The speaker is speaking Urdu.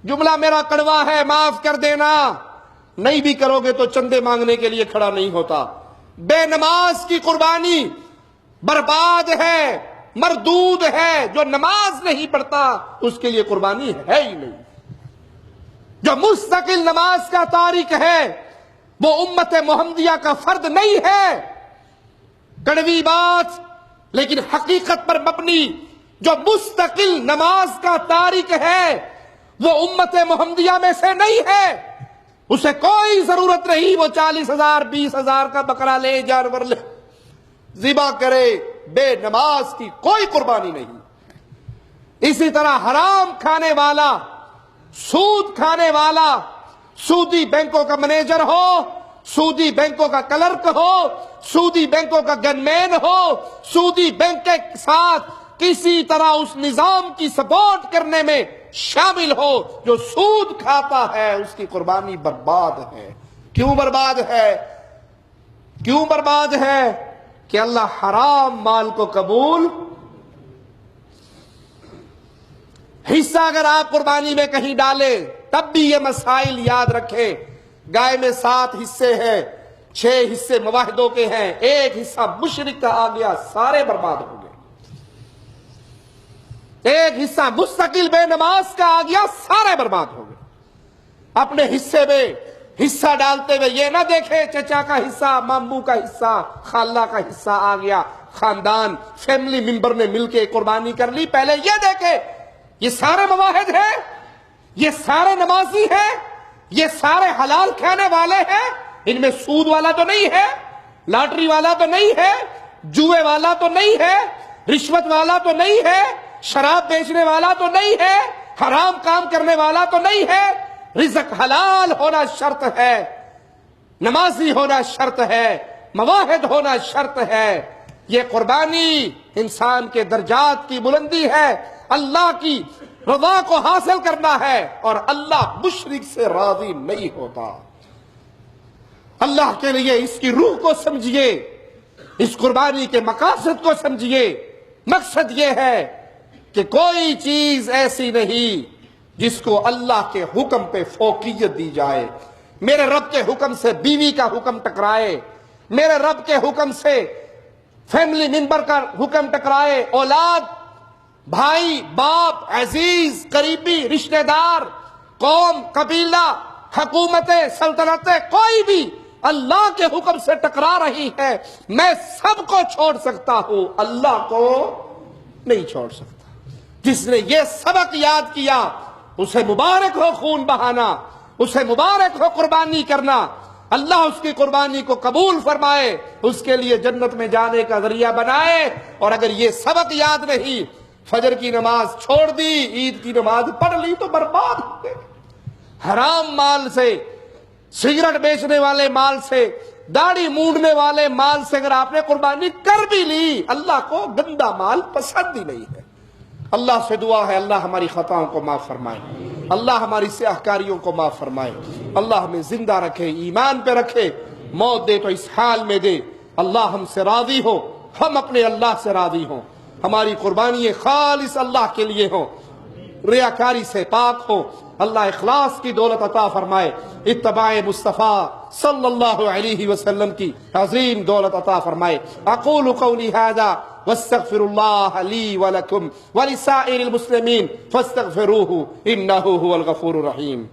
جملہ میرا کڑوا ہے، معاف کر دینا، نہیں بھی کرو گے تو چندے مانگنے کے لیے کھڑا نہیں ہوتا۔ بے نماز کی قربانی برباد ہے، مردود ہے۔ جو نماز نہیں پڑھتا اس کے لیے قربانی ہے ہی نہیں۔ جو مستقل نماز کا تارک ہے وہ امت محمدیہ کا فرد نہیں ہے۔ کڑوی بات لیکن حقیقت پر مبنی جو مستقل نماز کا تارک ہے وہ امت محمدیہ میں سے نہیں ہے۔ اسے کوئی ضرورت نہیں وہ 40,000 20,000 کا بکرا لے، جانور لے، ذبح کرے۔ بے نماز کی کوئی قربانی نہیں۔ اسی طرح حرام کھانے والا، سود کھانے والا، سودی بینکوں کا مینیجر ہو، سودی بینکوں کا کلرک ہو، سودی بینکوں کا گن مین ہو، سودی بینک کے ساتھ کسی طرح اس نظام کی سپورٹ کرنے میں شامل ہو، جو سود کھاتا ہے اس کی قربانی برباد ہے۔ کیوں برباد ہے؟ کیوں برباد ہے؟ کہ اللہ حرام مال کو قبول۔ حصہ اگر آپ قربانی میں کہیں ڈالیں تب بھی یہ مسائل یاد رکھیں۔ گائے میں 7 حصے ہیں، 6 حصے مواحدوں کے ہیں، 1 حصہ مشرک کا آ گیا، سارے برباد ہو گئے۔ 1 حصہ مستقل بے نماز کا آ گیا، سارے برباد ہو گئے۔ اپنے حصے میں حصہ ڈالتے ہوئے یہ نہ دیکھے چچا کا حصہ، ماموں کا حصہ، خالہ کا حصہ آ گیا، خاندان فیملی ممبر نے مل کے قربانی کر لی۔ پہلے یہ دیکھے یہ سارے مواحد ہیں، یہ سارے نمازی ہیں، یہ سارے حلال کھانے والے ہیں، ان میں سود والا تو نہیں ہے، لاٹری والا تو نہیں ہے، جوئے والا تو نہیں ہے، رشوت والا تو نہیں ہے، شراب بیچنے والا تو نہیں ہے، حرام کام کرنے والا تو نہیں ہے۔ رزق حلال ہونا شرط ہے، نمازی ہونا شرط ہے، مواحد ہونا شرط ہے۔ یہ قربانی انسان کے درجات کی بلندی ہے، اللہ کی رضا کو حاصل کرنا ہے، اور اللہ مشرک سے راضی نہیں ہوتا۔ اللہ کے لیے اس کی روح کو سمجھیے، اس قربانی کے مقاصد کو سمجھیے۔ مقصد یہ ہے کہ کوئی چیز ایسی نہیں جس کو اللہ کے حکم پہ فوقیت دی جائے۔ میرے رب کے حکم سے بیوی کا حکم ٹکرائے، میرے رب کے حکم سے فیملی ممبر کا حکم ٹکرائے، اولاد، بھائی، باپ، عزیز، قریبی، رشتہ دار، قوم، قبیلہ، حکومتیں، سلطنتیں، کوئی بھی اللہ کے حکم سے ٹکرا رہی ہے، میں سب کو چھوڑ سکتا ہوں، اللہ کو نہیں چھوڑ سکتا۔ جس نے یہ سبق یاد کیا اسے مبارک ہو خون بہانا، اسے مبارک ہو قربانی کرنا۔ اللہ اس کی قربانی کو قبول فرمائے، اس کے لیے جنت میں جانے کا ذریعہ بنائے۔ اور اگر یہ سبق یاد نہیں، فجر کی نماز چھوڑ دی، عید کی نماز پڑھ لی تو برباد ہو گئے۔ حرام مال سے، سگریٹ بیچنے والے مال سے، داڑھی مونڈنے والے مال سے اگر آپ نے قربانی کر بھی لی، اللہ کو گندا مال پسند ہی نہیں ہے۔ اللہ سے دعا ہے اللہ ہماری خطاؤں کو معاف فرمائے، اللہ ہماری سیاہ کاریوں کو معاف فرمائے، اللہ ہمیں زندہ رکھے، ایمان پہ رکھے، موت دے تو اس حال میں دے، اللہ ہم سے راضی ہو، ہم اپنے اللہ سے راضی ہوں، ہماری قربانی خالص اللہ کے لیے ہو، ریاکاری سے پاک ہو، اللہ اخلاص کی دولت عطا فرمائے، اتباع مصطفیٰ صلی اللہ علیہ وسلم کی عظیم دولت عطا فرمائے۔ اقول قولی ھذا واستغفر اللہ لی ولکم ولسائر المسلمین فاستغفروہ انہ هو الغفور الرحیم۔